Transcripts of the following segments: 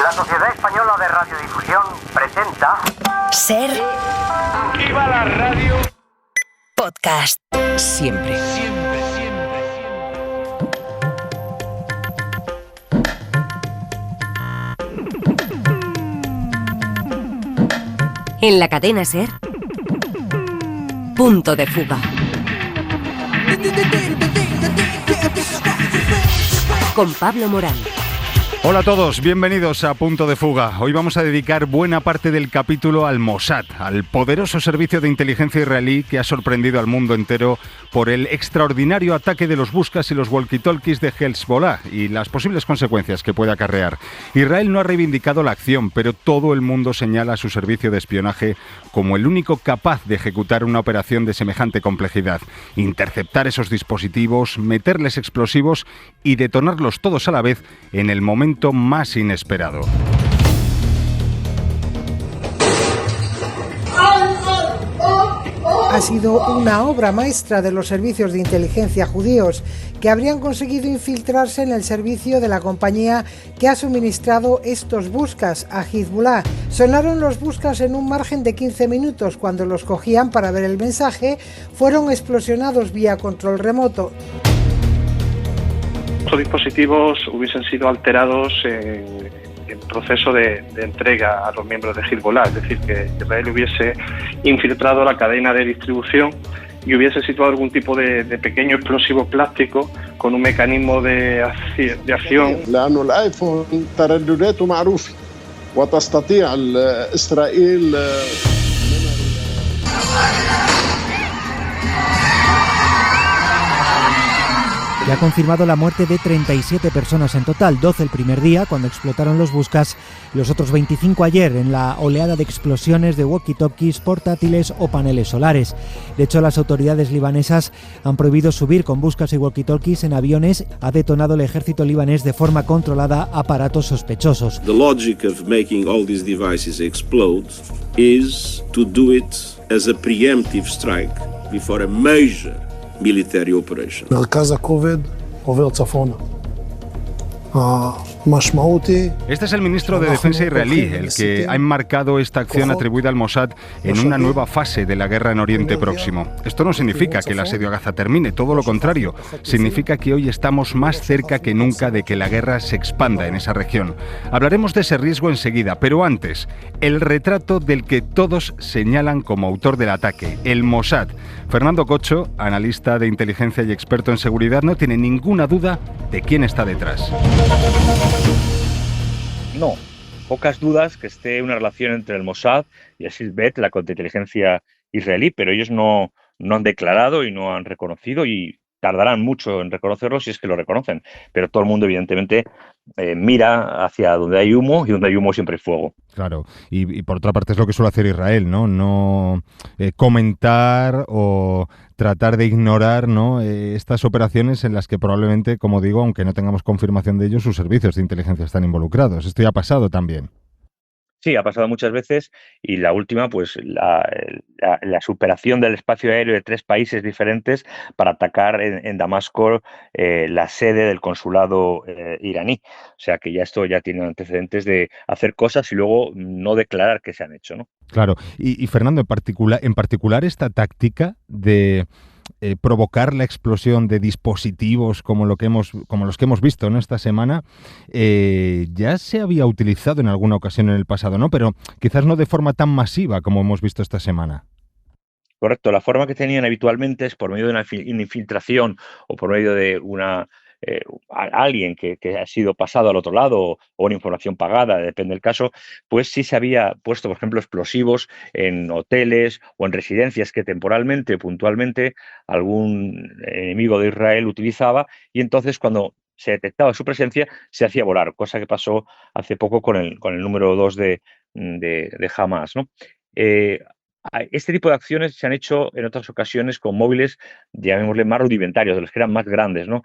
La Sociedad Española de Radiodifusión presenta Ser ¡Viva la radio! Podcast. Siempre. En la cadena Ser, Punto de Fuga. Con Pablo Morán. Hola a todos, bienvenidos a Punto de Fuga. Hoy vamos a dedicar buena parte del capítulo al Mossad, al poderoso servicio de inteligencia israelí que ha sorprendido al mundo entero por el extraordinario ataque de los Buscas y los walkie-talkies de Hezbollah y las posibles consecuencias que puede acarrear. Israel no ha reivindicado la acción, pero todo el mundo señala a su servicio de espionaje como el único capaz de ejecutar una operación de semejante complejidad. Interceptar esos dispositivos, meterles explosivos y detonarlos todos a la vez en el momento más inesperado. Ha sido una obra maestra de los servicios de inteligencia judíos que habrían conseguido infiltrarse en el servicio de la compañía que ha suministrado estos Buscas a Hezbollah. Sonaron los Buscas en un margen de 15 minutos. Cuando los cogían para ver el mensaje, fueron explosionados vía control remoto. Estos dispositivos hubiesen sido alterados en proceso de entrega a los miembros de Hezbollah, es decir, que Israel hubiese infiltrado la cadena de distribución y hubiese situado algún tipo de pequeño explosivo plástico con un mecanismo de acción. لأنه الآيفون تردداته معروفة وتستطيع إسرائيل Y ha confirmado la muerte de 37 personas en total, 12 el primer día, cuando explotaron los Buscas, y los otros 25 ayer, en la oleada de explosiones de walkie-talkies, portátiles o paneles solares. De hecho, las autoridades libanesas han prohibido subir con Buscas y walkie-talkies en aviones. Ha detonado el ejército libanés de forma controlada aparatos sospechosos. The logic of making all these devices explode is to do it as a preemptive strike before a major military operation. מרכז הכובד עובר צפונה. המשמעותי. Este es el ministro de Defensa israelí, el que ha enmarcado esta acción atribuida al Mossad en una nueva fase de la guerra en Oriente Próximo. Esto no significa que el asedio a Gaza termine, todo lo contrario. Significa que hoy estamos más cerca que nunca de que la guerra se expanda en esa región. Hablaremos de ese riesgo enseguida, pero antes, el retrato del que todos señalan como autor del ataque, el Mossad. Fernando Cocho, analista de inteligencia y experto en seguridad, no tiene ninguna duda de quién está detrás. No, pocas dudas que esté una relación entre el Mossad y el Shin Bet, la contrainteligencia israelí, pero ellos no han declarado y no han reconocido y tardarán mucho en reconocerlo si es que lo reconocen. Pero todo el mundo, evidentemente, mira hacia donde hay humo y donde hay humo siempre hay fuego. Claro, y por otra parte es lo que suele hacer Israel, ¿no? Comentar o tratar de ignorar, ¿no? Estas operaciones en las que probablemente, como digo, aunque no tengamos confirmación de ello, sus servicios de inteligencia están involucrados. Esto ya ha pasado también. Sí, ha pasado muchas veces y la última, pues la superación del espacio aéreo de 3 países diferentes para atacar en Damasco la sede del consulado iraní. O sea que ya esto ya tiene antecedentes de hacer cosas y luego no declarar que se han hecho, ¿no? Claro, y Fernando, en particular esta táctica de provocar la explosión de dispositivos como los que hemos visto, ¿no? Esta semana, ya se había utilizado en alguna ocasión en el pasado, ¿no? Pero quizás no de forma tan masiva como hemos visto esta semana. Correcto, la forma que tenían habitualmente es por medio de una infiltración o por medio de alguien que ha sido pasado al otro lado o una información pagada, depende del caso, pues sí se había puesto, por ejemplo, explosivos en hoteles o en residencias que temporalmente, puntualmente, algún enemigo de Israel utilizaba y entonces cuando se detectaba su presencia se hacía volar, cosa que pasó hace poco con el número 2 de Hamas, ¿no? Este tipo de acciones se han hecho en otras ocasiones con móviles, llamémosle más rudimentarios, de los que eran más grandes, ¿no?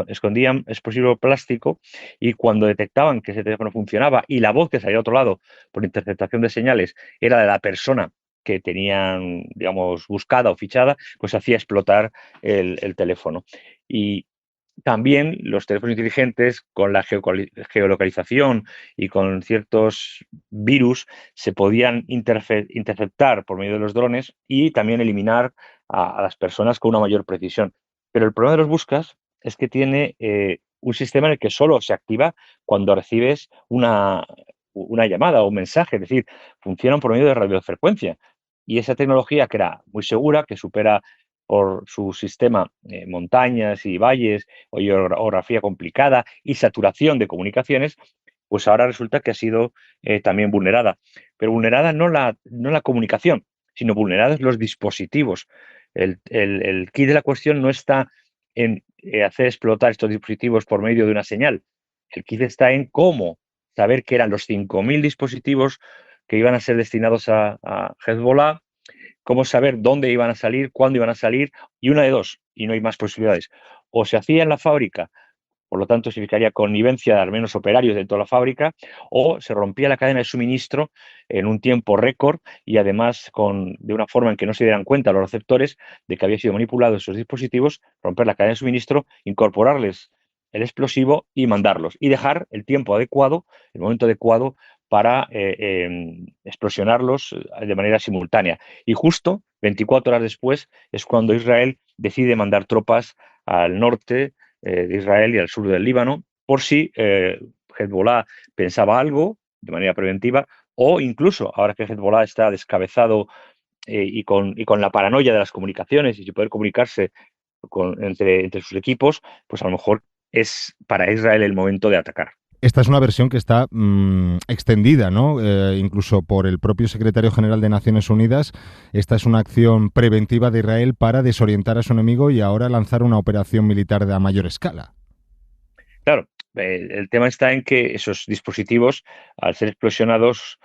Escondían explosivo plástico y cuando detectaban que ese teléfono funcionaba y la voz que salía a otro lado por interceptación de señales era de la persona que tenían, digamos, buscada o fichada, pues hacía explotar el teléfono. Y también los teléfonos inteligentes, con la geolocalización y con ciertos virus, se podían interceptar por medio de los drones y también eliminar a las personas con una mayor precisión. Pero el problema de los buscas es que tiene un sistema en el que solo se activa cuando recibes una llamada o un mensaje, es decir, funcionan por medio de radiofrecuencia. Y esa tecnología, que era muy segura, que supera por su sistema montañas y valles o orografía complicada y saturación de comunicaciones, pues ahora resulta que ha sido también vulnerada. Pero vulnerada no la comunicación, sino vulnerados los dispositivos. El kit de la cuestión no está en hacer explotar estos dispositivos por medio de una señal. El kit está en cómo saber que eran los 5.000 dispositivos que iban a ser destinados a Hezbollah, cómo saber dónde iban a salir, cuándo iban a salir, y una de dos, y no hay más posibilidades. O se hacía en la fábrica, por lo tanto significaría connivencia de al menos operarios dentro de la fábrica, o se rompía la cadena de suministro en un tiempo récord y además de una forma en que no se dieran cuenta los receptores de que había sido manipulado esos dispositivos, romper la cadena de suministro, incorporarles el explosivo y mandarlos, y dejar el tiempo adecuado, el momento adecuado para explosionarlos de manera simultánea. Y justo 24 horas después es cuando Israel decide mandar tropas al norte de Israel y al sur del Líbano, por si Hezbollah pensaba algo de manera preventiva, o incluso ahora que Hezbollah está descabezado y con la paranoia de las comunicaciones y sin poder comunicarse entre sus equipos, pues a lo mejor es para Israel el momento de atacar. Esta es una versión que está extendida, ¿no? Incluso por el propio secretario general de Naciones Unidas. Esta es una acción preventiva de Israel para desorientar a su enemigo y ahora lanzar una operación militar a mayor escala. Claro, el tema está en que esos dispositivos, al ser explosionados,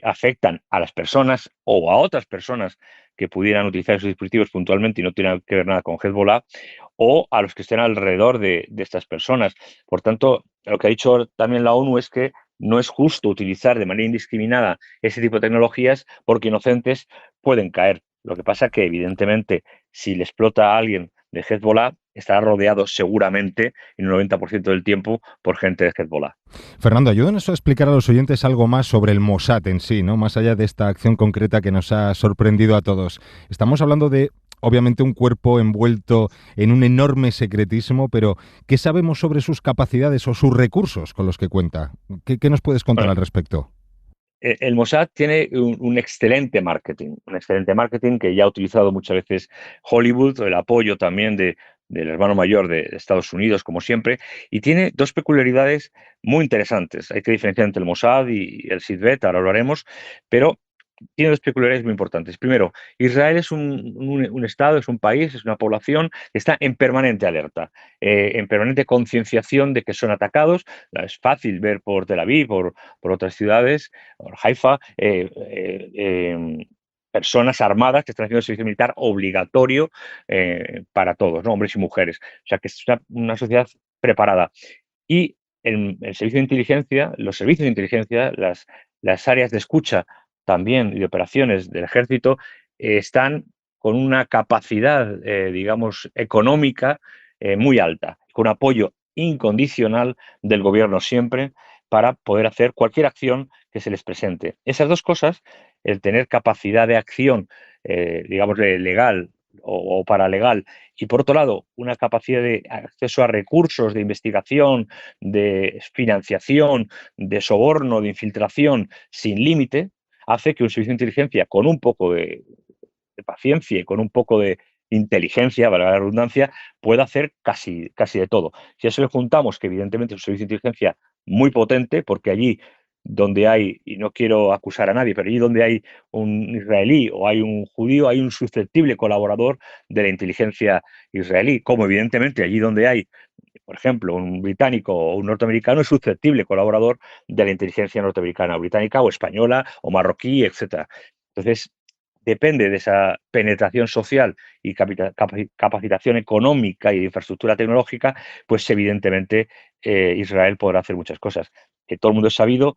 afectan a las personas o a otras personas que pudieran utilizar esos dispositivos puntualmente y no tienen que ver nada con Hezbollah, o a los que estén alrededor de estas personas. Por tanto, lo que ha dicho también la ONU es que no es justo utilizar de manera indiscriminada ese tipo de tecnologías porque inocentes pueden caer. Lo que pasa es que, evidentemente, si le explota a alguien de Hezbollah, estará rodeado seguramente en un 90% del tiempo por gente de Hezbollah. Fernando, ayúdanos a explicar a los oyentes algo más sobre el Mossad en sí, ¿no? Más allá de esta acción concreta que nos ha sorprendido a todos. Estamos hablando de, obviamente, un cuerpo envuelto en un enorme secretismo, pero ¿qué sabemos sobre sus capacidades o sus recursos con los que cuenta? ¿Qué nos puedes contar al respecto? El Mossad tiene un excelente marketing que ya ha utilizado muchas veces Hollywood, el apoyo también del hermano mayor de Estados Unidos, como siempre, y tiene dos peculiaridades muy interesantes. Hay que diferenciar entre el Mossad y el Shin Bet, ahora lo haremos, pero tiene dos peculiaridades muy importantes. Primero, Israel es un Estado, es un país, es una población que está en permanente alerta, en permanente concienciación de que son atacados. Es fácil ver por Tel Aviv, por otras ciudades, por Haifa, personas armadas que están haciendo el servicio militar obligatorio para todos, ¿no? Hombres y mujeres. O sea, que es una sociedad preparada. Y el servicio de inteligencia, los servicios de inteligencia, las áreas de escucha también y de operaciones del ejército están con una capacidad, digamos, económica muy alta, con apoyo incondicional del gobierno siempre para poder hacer cualquier acción que se les presente. Esas dos cosas, el tener capacidad de acción, digamos, legal o paralegal, y por otro lado, una capacidad de acceso a recursos de investigación, de financiación, de soborno, de infiltración sin límite, hace que un servicio de inteligencia con un poco de paciencia y con un poco de inteligencia, valga la redundancia, pueda hacer casi de todo. Si a eso le juntamos que evidentemente es un servicio de inteligencia muy potente, porque allí donde hay, y no quiero acusar a nadie, pero allí donde hay un israelí o hay un judío, hay un susceptible colaborador de la inteligencia israelí, como evidentemente allí donde hay, por ejemplo, un británico o un norteamericano es susceptible colaborador de la inteligencia norteamericana, británica o española o marroquí, etc. Entonces, depende de esa penetración social y capacitación económica y de infraestructura tecnológica, pues evidentemente Israel podrá hacer muchas cosas. Que todo el mundo es sabido,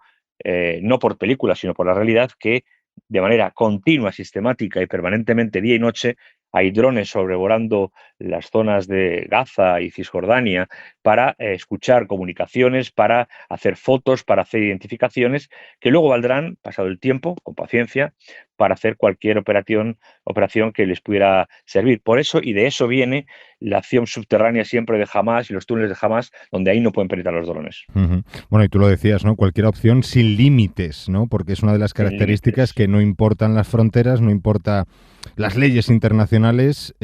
no por películas, sino por la realidad, que de manera continua, sistemática y permanentemente, día y noche, hay drones sobrevolando las zonas de Gaza y Cisjordania para escuchar comunicaciones, para hacer fotos, para hacer identificaciones, que luego valdrán, pasado el tiempo, con paciencia, para hacer cualquier operación que les pudiera servir. Por eso, y de eso viene la acción subterránea siempre de Hamás y los túneles de Hamás, donde ahí no pueden penetrar los drones. Bueno, y tú lo decías, ¿no? Cualquier opción sin límites, ¿no? Porque es una de las características que no importan las fronteras, no importa las leyes internacionales,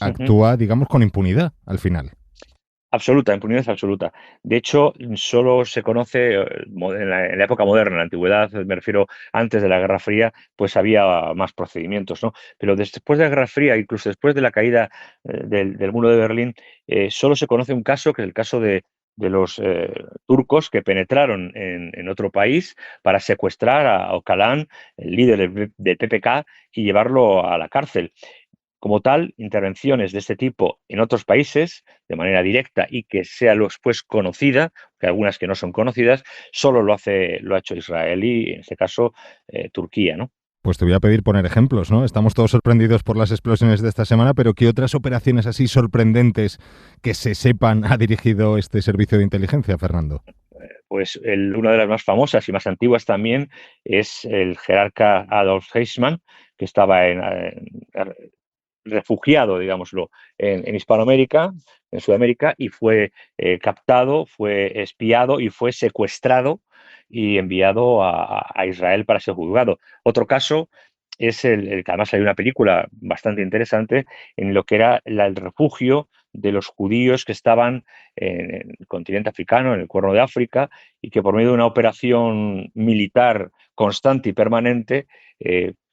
actúa, digamos, con impunidad al final. Absoluta, impunidad absoluta. De hecho, solo se conoce en la época moderna, en la antigüedad, me refiero antes de la Guerra Fría, pues había más procedimientos, ¿no? Pero después de la Guerra Fría, incluso después de la caída del muro de Berlín, solo se conoce un caso, que es el caso de los turcos que penetraron en otro país para secuestrar a Öcalan, el líder del PPK, y llevarlo a la cárcel. Como tal, intervenciones de este tipo en otros países, de manera directa y que sea después conocida, que algunas que no son conocidas, solo lo ha hecho Israel y, en este caso, Turquía, ¿no? Pues te voy a pedir poner ejemplos, ¿no? Estamos todos sorprendidos por las explosiones de esta semana, pero ¿qué otras operaciones así sorprendentes que se sepan ha dirigido este servicio de inteligencia, Fernando? Pues una de las más famosas y más antiguas también es el jerarca Adolf Eichmann, que estaba refugiado, digámoslo, en Hispanoamérica, en Sudamérica, y fue captado, fue espiado y fue secuestrado y enviado a Israel para ser juzgado. Otro caso es el que además hay una película bastante interesante en lo que era el refugio de los judíos que estaban en el continente africano, en el Cuerno de África, y que por medio de una operación militar constante y permanente,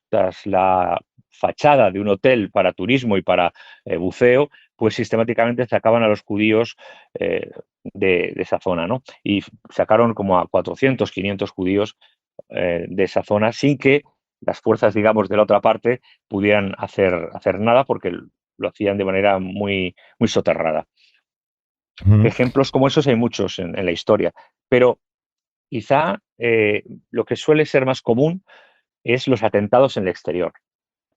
tras la fachada de un hotel para turismo y para buceo, pues sistemáticamente sacaban a los judíos de esa zona, ¿no? Y sacaron como a 400, 500 judíos de esa zona sin que las fuerzas, digamos, de la otra parte pudieran hacer nada, porque lo hacían de manera muy, muy soterrada. Ejemplos como esos hay muchos en la historia, pero quizá lo que suele ser más común es los atentados en el exterior,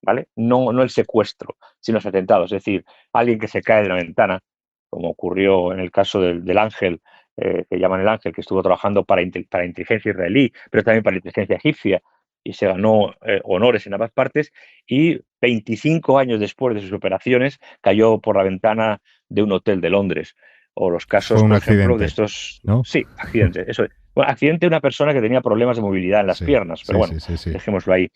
¿vale? No el secuestro, sino los atentados. Es decir, alguien que se cae de la ventana, como ocurrió en el caso del Ángel, que llaman el Ángel, que estuvo trabajando para inteligencia israelí, pero también para inteligencia egipcia, y se ganó honores en ambas partes, y 25 años después de sus operaciones cayó por la ventana de un hotel de Londres. O los casos, Fue un por accidente, ejemplo, de estos... ¿no? Sí, accidente, eso es. Bueno, accidente de una persona que tenía problemas de movilidad en las piernas, pero bueno, dejémoslo ahí.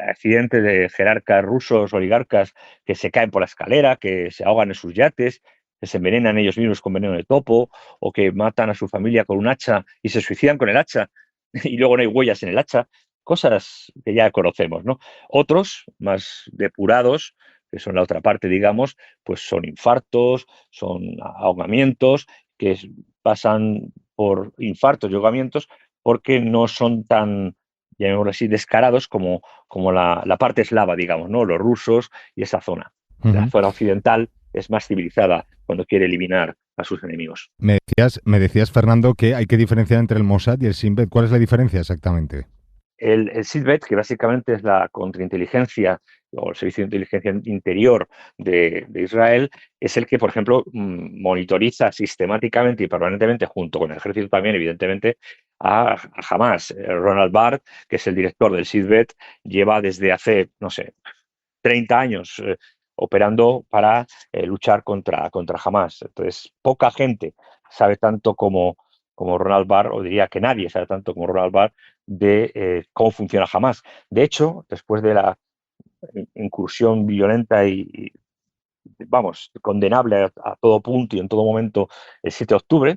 Accidente de jerarcas rusos, oligarcas, que se caen por la escalera, que se ahogan en sus yates, que se envenenan ellos mismos con veneno de topo, o que matan a su familia con un hacha y se suicidan con el hacha, y luego no hay huellas en el hacha. Cosas que ya conocemos, ¿no? Otros, más depurados, que son la otra parte, digamos, pues son infartos, son ahogamientos, que pasan por infartos y ahogamientos porque no son tan, llamémoslo así, descarados como la parte eslava, digamos, ¿no? Los rusos y esa zona. La zona occidental es más civilizada cuando quiere eliminar a sus enemigos. Me decías, Fernando, que hay que diferenciar entre el Mossad y el Shin Bet. ¿Cuál es la diferencia exactamente? El Shin Bet, que básicamente es la contrainteligencia o el servicio de inteligencia interior de Israel, es el que, por ejemplo, monitoriza sistemáticamente y permanentemente, junto con el ejército también, evidentemente, a Hamás. Ronald Barr, que es el director del Shin Bet, lleva desde hace, no sé, 30 años operando para luchar contra Hamás. Entonces, poca gente sabe tanto como Ronald Barr, o diría que nadie sabe tanto como Ronald Barr, de cómo funciona Hamás. De hecho, después de la incursión violenta y vamos, condenable a todo punto y en todo momento el 7 de octubre,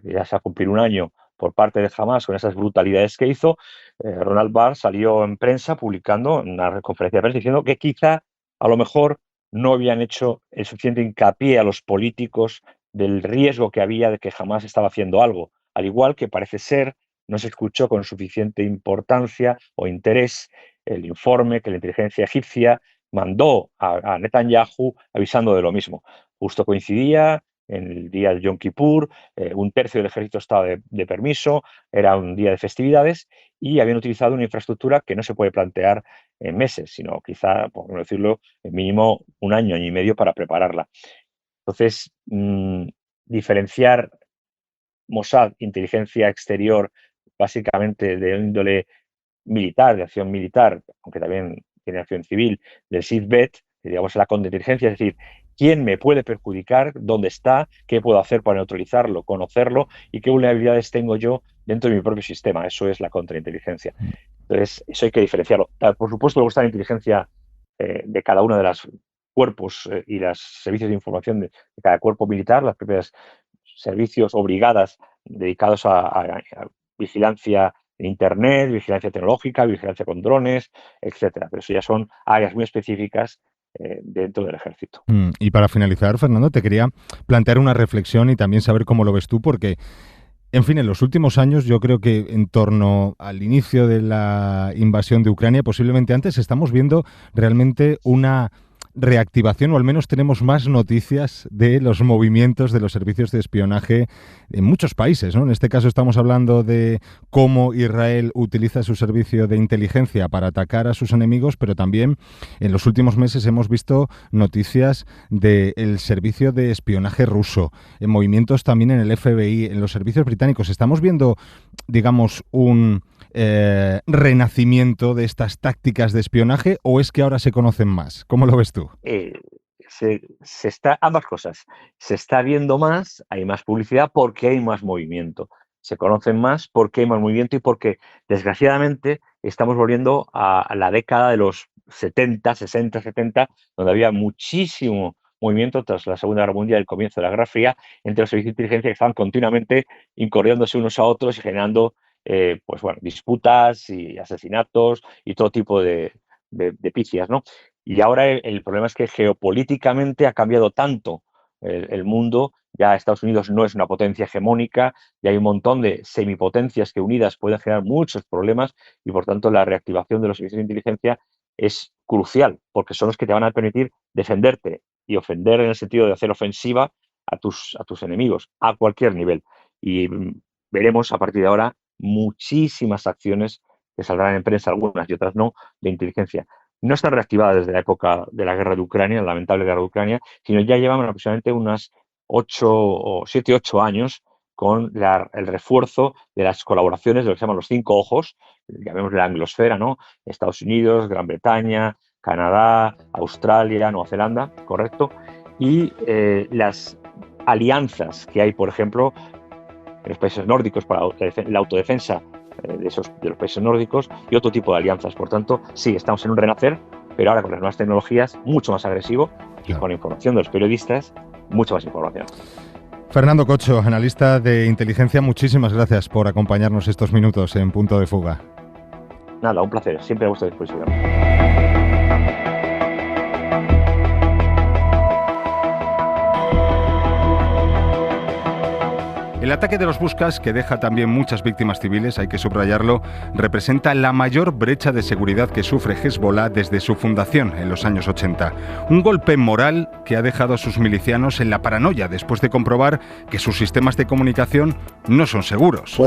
ya se va a cumplir un año por parte de Hamás con esas brutalidades que hizo, Ronald Barr salió en prensa publicando en una conferencia de prensa diciendo que quizá, a lo mejor, no habían hecho el suficiente hincapié a los políticos del riesgo que había de que Hamás estaba haciendo algo, al igual que parece ser no se escuchó con suficiente importancia o interés el informe que la inteligencia egipcia mandó a Netanyahu avisando de lo mismo. Justo coincidía en el día del Yom Kippur, un tercio del ejército estaba de permiso, era un día de festividades y habían utilizado una infraestructura que no se puede plantear en meses, sino quizá, por no decirlo, mínimo un año y medio para prepararla. Entonces, diferenciar Mossad, inteligencia exterior, básicamente de índole militar, de acción militar, aunque también tiene acción civil, del Shin Bet, que digamos es la contrainteligencia, es decir, quién me puede perjudicar, dónde está, qué puedo hacer para neutralizarlo, conocerlo y qué vulnerabilidades tengo yo dentro de mi propio sistema. Eso es la contrainteligencia. Entonces, eso hay que diferenciarlo. Por supuesto, luego está la inteligencia de cada uno de los cuerpos y los servicios de información de cada cuerpo militar, las propias servicios o brigadas dedicados a vigilancia en Internet, vigilancia tecnológica, vigilancia con drones, etcétera. Pero eso ya son áreas muy específicas dentro del ejército. Y para finalizar, Fernando, te quería plantear una reflexión y también saber cómo lo ves tú, porque, en fin, en los últimos años yo creo que en torno al inicio de la invasión de Ucrania, posiblemente antes, estamos viendo realmente una reactivación, o al menos tenemos más noticias de los movimientos de los servicios de espionaje en muchos países, ¿no? En este caso estamos hablando de cómo Israel utiliza su servicio de inteligencia para atacar a sus enemigos, pero también en los últimos meses hemos visto noticias del servicio de espionaje ruso, en movimientos también en el FBI, en los servicios británicos. Estamos viendo, digamos, un renacimiento de estas tácticas de espionaje, ¿o es que ahora se conocen más? ¿Cómo lo ves tú? Se está, ambas cosas. Se está viendo más, hay más publicidad porque hay más movimiento. Se conocen más porque hay más movimiento y porque, desgraciadamente, estamos volviendo a la década de los 70, 60, 70, donde había muchísimo movimiento tras la Segunda Guerra Mundial y el comienzo de la Guerra Fría entre los servicios de inteligencia que estaban continuamente incordiándose unos a otros y generando pues bueno, disputas y asesinatos y todo tipo de picias, ¿no? Y ahora el problema es que geopolíticamente ha cambiado tanto el mundo. Ya Estados Unidos no es una potencia hegemónica, y hay un montón de semipotencias que unidas pueden generar muchos problemas y, por tanto, la reactivación de los servicios de inteligencia es crucial, porque son los que te van a permitir defenderte y ofender en el sentido de hacer ofensiva a tus enemigos a cualquier nivel. Y veremos a partir de ahora muchísimas acciones que saldrán en prensa, algunas y otras no, de inteligencia. No están reactivadas desde la época de la guerra de Ucrania, la lamentable guerra de Ucrania, sino ya llevan aproximadamente unas 7, 8 años con el refuerzo de las colaboraciones de lo que se llaman los 5 ojos, llamémosle la anglosfera, ¿no? Estados Unidos, Gran Bretaña, Canadá, Australia, Nueva Zelanda, correcto, y las alianzas que hay, por ejemplo, en los países nórdicos para la autodefensa de los países nórdicos y otro tipo de alianzas. Por tanto, sí, estamos en un renacer, pero ahora con las nuevas tecnologías mucho más agresivo y con la información de los periodistas, mucha más información. Fernando Cocho, analista de inteligencia, muchísimas gracias por acompañarnos estos minutos en Punto de Fuga. Nada, un placer, siempre a vuestra disposición. El ataque de los Buskas, que deja también muchas víctimas civiles, hay que subrayarlo, representa la mayor brecha de seguridad que sufre Hezbollah desde su fundación en los años 80. Un golpe moral que ha dejado a sus milicianos en la paranoia después de comprobar que sus sistemas de comunicación no son seguros. Su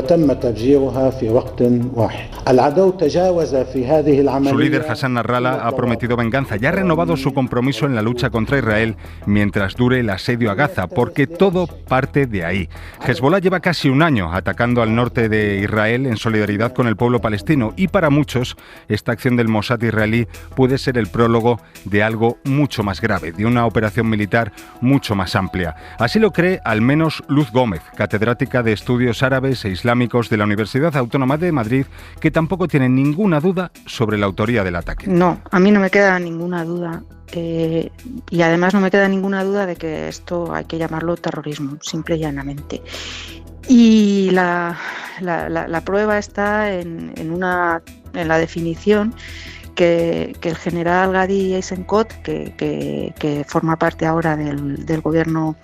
líder Hassan Nasrallah ha prometido venganza y ha renovado su compromiso en la lucha contra Israel mientras dure el asedio a Gaza, porque todo parte de ahí. Hezbollah lleva casi un año atacando al norte de Israel en solidaridad con el pueblo palestino, y para muchos esta acción del Mossad israelí puede ser el prólogo de algo mucho más grave, de una operación militar mucho más amplia. Así lo cree al menos Luz Gómez, catedrática de Estudios Árabes e Islámicos de la Universidad Autónoma de Madrid, que tampoco tiene ninguna duda sobre la autoría del ataque. No, a mí no me queda ninguna duda. Y además no me queda ninguna duda de que esto hay que llamarlo terrorismo, simple y llanamente. Y la prueba está en la definición que el general Gadi Eisenkot, que forma parte ahora del gobierno,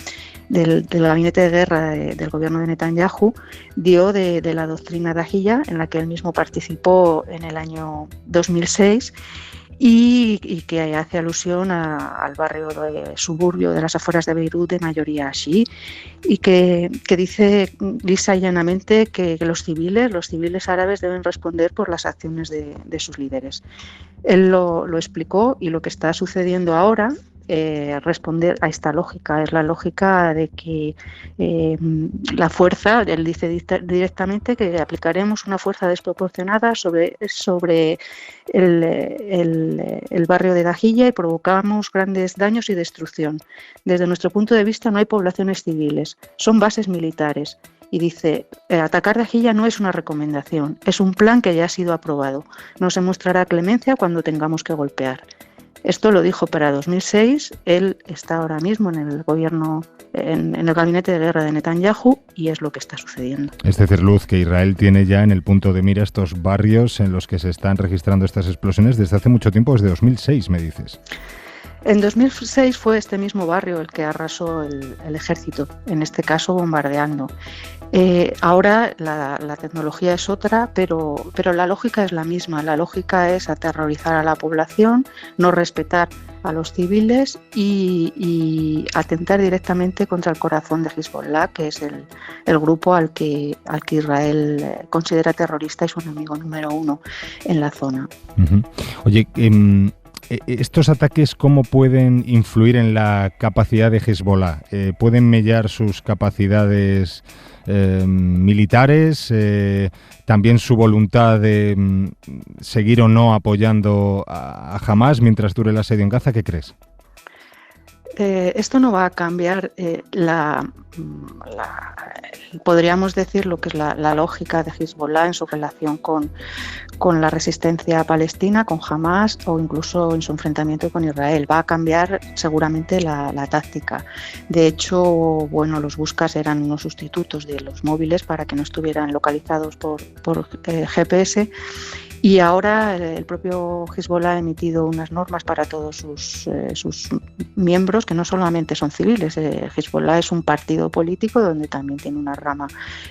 del gabinete de guerra del gobierno de Netanyahu, dio de la doctrina Dahiyya, en la que él mismo participó en el año 2006, y que hace alusión al barrio de suburbio de las afueras de Beirut de mayoría chií, y que dice lisa y llanamente que los civiles árabes deben responder por las acciones de sus líderes. Él lo explicó, y lo que está sucediendo ahora responder a esta lógica. Es la lógica de que la fuerza, él dice directamente que aplicaremos una fuerza desproporcionada sobre el barrio de Dahiyya y provocamos grandes daños y destrucción. Desde nuestro punto de vista no hay poblaciones civiles, son bases militares. Y dice, atacar Dahiyya no es una recomendación, es un plan que ya ha sido aprobado. No se mostrará clemencia cuando tengamos que golpear. Esto lo dijo para 2006, él está ahora mismo en el gobierno, en el gabinete de guerra de Netanyahu, y es lo que está sucediendo. Es decir, Luz, que Israel tiene ya en el punto de mira estos barrios en los que se están registrando estas explosiones desde hace mucho tiempo, desde 2006, me dices. En 2006 fue este mismo barrio el que arrasó el ejército, en este caso bombardeando. Ahora la tecnología es otra, pero la lógica es la misma. La lógica es aterrorizar a la población, no respetar a los civiles y atentar directamente contra el corazón de Hezbollah, que es el grupo al que Israel considera terrorista y su enemigo número uno en la zona. Uh-huh. Oye, ¿estos ataques cómo pueden influir en la capacidad de Hezbollah? ¿Pueden mellar sus capacidades militares? ¿También su voluntad de seguir o no apoyando a Hamás mientras dure el asedio en Gaza? ¿Qué crees? Esto no va a cambiar podríamos decir lo que es la lógica de Hezbollah en su relación con la resistencia palestina, con Hamás, o incluso en su enfrentamiento con Israel. Va a cambiar seguramente la táctica. De hecho, bueno, los buscas eran unos sustitutos de los móviles para que no estuvieran localizados por GPS. Y ahora el propio Hezbollah ha emitido unas normas para todos sus miembros, que no solamente son civiles. Hezbollah es un partido político donde también tiene una rama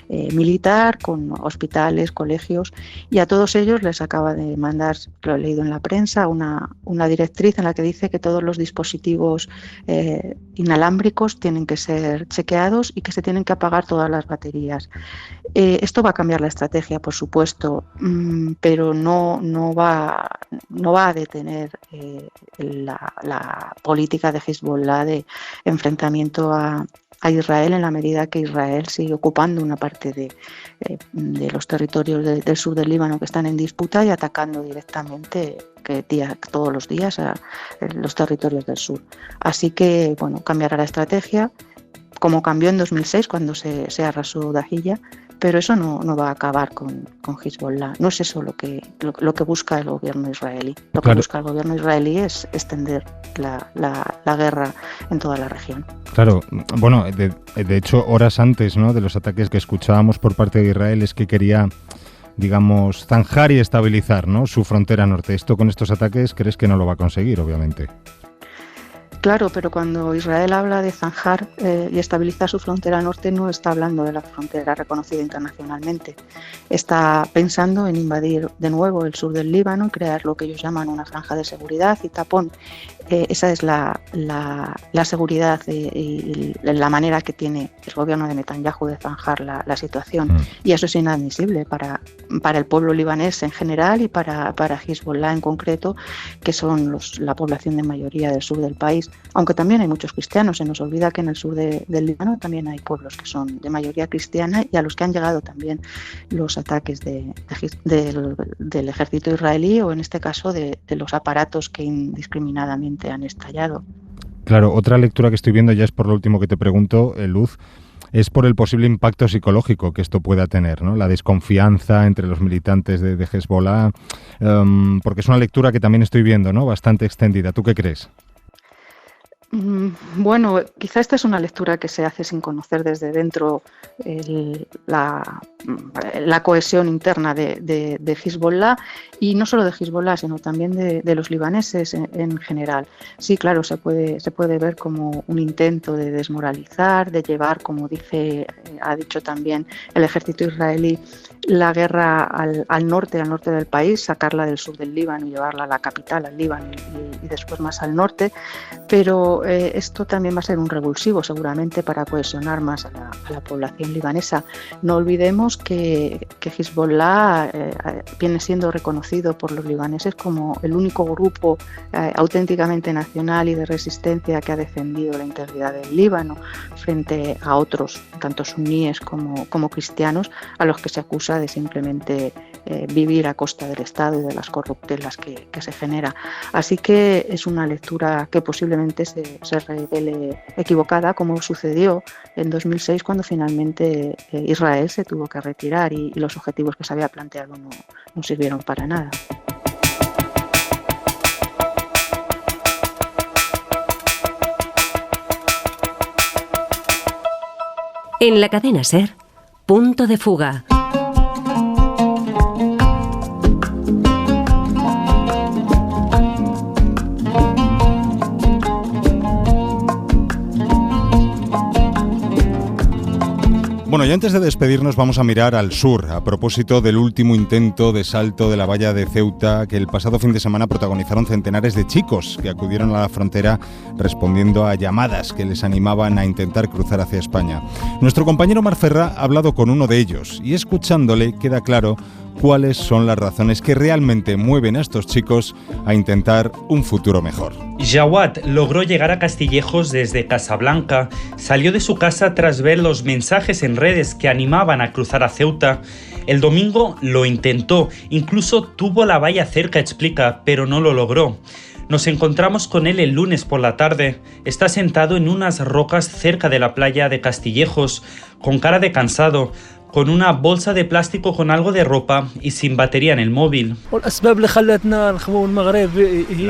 militar, con hospitales, colegios, y a todos ellos les acaba de mandar, lo he leído en la prensa, una directriz en la que dice que todos los dispositivos inalámbricos tienen que ser chequeados y que se tienen que apagar todas las baterías. Esto va a cambiar la estrategia, por supuesto, pero no va a detener la política de Hezbollah de enfrentamiento a Israel, en la medida que Israel sigue ocupando una parte de los territorios del sur del Líbano que están en disputa y atacando directamente todos los días a los territorios del sur. Así que, bueno, cambiará la estrategia, como cambió en 2006 cuando se arrasó Dahiyya, pero eso no va a acabar con Hezbollah. No es eso lo que busca el gobierno israelí. Lo que busca el gobierno israelí es extender la guerra en toda la región. Claro, bueno, de hecho, horas antes, ¿no?, de los ataques que escuchábamos por parte de Israel, es que quería, digamos, zanjar y estabilizar, ¿no?, su frontera norte. Esto con estos ataques, ¿crees que no lo va a conseguir, obviamente? Claro, pero cuando Israel habla de zanjar y estabilizar su frontera norte, no está hablando de la frontera reconocida internacionalmente. Está pensando en invadir de nuevo el sur del Líbano, crear lo que ellos llaman una franja de seguridad y tapón. Esa es la seguridad y la manera que tiene el gobierno de Netanyahu de zanjar la situación. Y eso es inadmisible para el pueblo libanés en general y para Hezbollah en concreto, que son la población de mayoría del sur del país. Aunque también hay muchos cristianos, se nos olvida que en el sur del Líbano también hay pueblos que son de mayoría cristiana y a los que han llegado también los ataques del ejército israelí, o en este caso de los aparatos que indiscriminadamente han estallado. Claro, otra lectura que estoy viendo, ya es por lo último que te pregunto, Luz, es por el posible impacto psicológico que esto pueda tener, ¿no? La desconfianza entre los militantes de Hezbollah, porque es una lectura que también estoy viendo, ¿no?, bastante extendida. ¿Tú qué crees? Bueno, quizá esta es una lectura que se hace sin conocer desde dentro la cohesión interna de Hezbollah, y no solo de Hezbollah, sino también de los libaneses en general. Sí, claro, se puede ver como un intento de desmoralizar, de llevar, como ha dicho también el ejército israelí, la guerra al norte del país, sacarla del sur del Líbano y llevarla a la capital, al Líbano, y después más al norte, pero esto también va a ser un revulsivo seguramente para cohesionar más a la población libanesa. No olvidemos que Hezbollah viene siendo reconocido por los libaneses como el único grupo auténticamente nacional y de resistencia que ha defendido la integridad del Líbano frente a otros, tanto suníes como cristianos, a los que se acusa de simplemente vivir a costa del Estado y de las corruptelas que se genera. Así que es una lectura que posiblemente se revele equivocada, como sucedió en 2006 cuando finalmente Israel se tuvo que retirar y los objetivos que se había planteado no sirvieron para nada. En la cadena SER, Punto de Fuga. Bueno, y antes de despedirnos vamos a mirar al sur, a propósito del último intento de salto de la valla de Ceuta que el pasado fin de semana protagonizaron centenares de chicos que acudieron a la frontera respondiendo a llamadas que les animaban a intentar cruzar hacia España. Nuestro compañero Marc Ferrà ha hablado con uno de ellos y escuchándole queda claro cuáles son las razones que realmente mueven a estos chicos a intentar un futuro mejor. Jawad logró llegar a Castillejos desde Casablanca. Salió de su casa tras ver los mensajes en redes que animaban a cruzar a Ceuta. El domingo lo intentó, incluso tuvo la valla cerca, explica, pero no lo logró. Nos encontramos con él el lunes por la tarde. Está sentado en unas rocas cerca de la playa de Castillejos, con cara de cansado, con una bolsa de plástico con algo de ropa y sin batería en el móvil. Las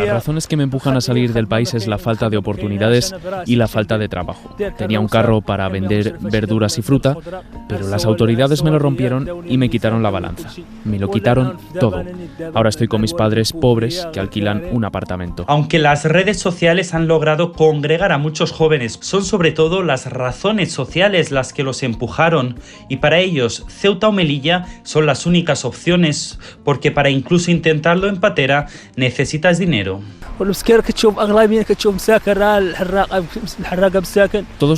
razones que me empujan a salir del país es la falta de oportunidades y la falta de trabajo. Tenía un carro para vender verduras y fruta, pero las autoridades me lo rompieron y me quitaron la balanza. Me lo quitaron todo. Ahora estoy con mis padres pobres que alquilan un apartamento. Aunque las redes sociales han logrado congregar a muchos jóvenes, son sobre todo las razones sociales las que los empujaron, y para ellos Ceuta o Melilla son las únicas opciones, porque para incluso intentarlo en patera necesitas dinero. Todos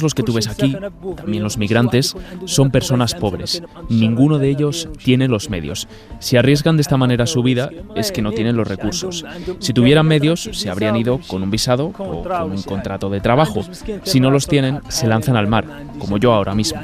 los que tú ves aquí, también los migrantes, son personas pobres. Ninguno de ellos tiene los medios. Si arriesgan de esta manera su vida, es que no tienen los recursos. Si tuvieran medios, se habrían ido con un visado o con un contrato de trabajo. Si no los tienen, se lanzan al mar, como yo ahora mismo.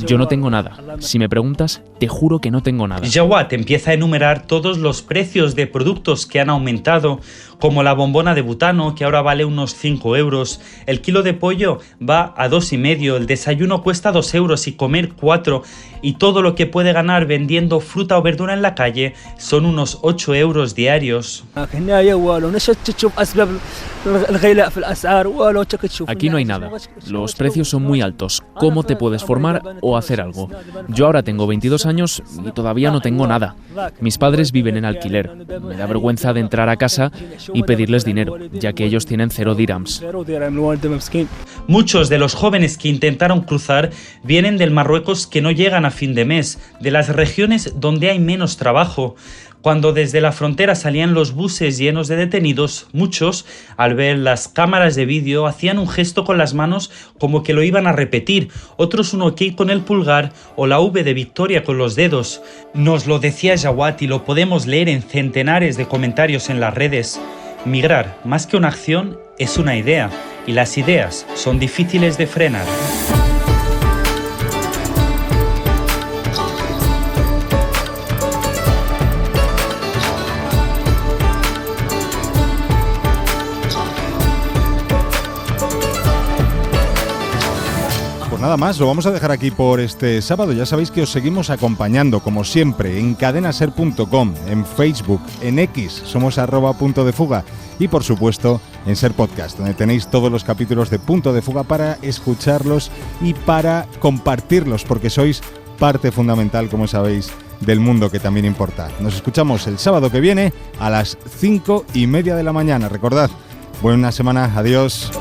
Yo no tengo nada. Si me preguntas, te juro que no tengo nada. Jawad empieza a enumerar todos los precios de productos que han aumentado, como la bombona de butano, que ahora vale unos 5 euros, el kilo de pollo va a 2,5, el desayuno cuesta 2 euros y comer 4, y todo lo que puede ganar vendiendo fruta o verdura en la calle son unos 8 euros diarios. Aquí no hay nada. Los precios son muy altos. ¿Cómo te puedes formar o hacer algo? Yo ahora tengo 22 años y todavía no tengo nada. Mis padres viven en alquiler. Me da vergüenza de entrar a casa y pedirles dinero, ya que ellos tienen 0 dirhams. Muchos de los jóvenes que intentaron cruzar vienen del Marruecos que no llegan a fin de mes, de las regiones donde hay menos trabajo. Cuando desde la frontera salían los buses llenos de detenidos, muchos, al ver las cámaras de vídeo, hacían un gesto con las manos como que lo iban a repetir, otros un ok con el pulgar o la V de victoria con los dedos. Nos lo decía Jawad y lo podemos leer en centenares de comentarios en las redes. Migrar, más que una acción, es una idea, y las ideas son difíciles de frenar. Nada más, lo vamos a dejar aquí por este sábado. Ya sabéis que os seguimos acompañando, como siempre, en cadenaser.com, en Facebook, en X, somos @puntodefuga y, por supuesto, en Ser Podcast, donde tenéis todos los capítulos de Punto de Fuga para escucharlos y para compartirlos, porque sois parte fundamental, como sabéis, del mundo que también importa. Nos escuchamos el sábado que viene a las 5:30 de la mañana. Recordad, buena semana, adiós.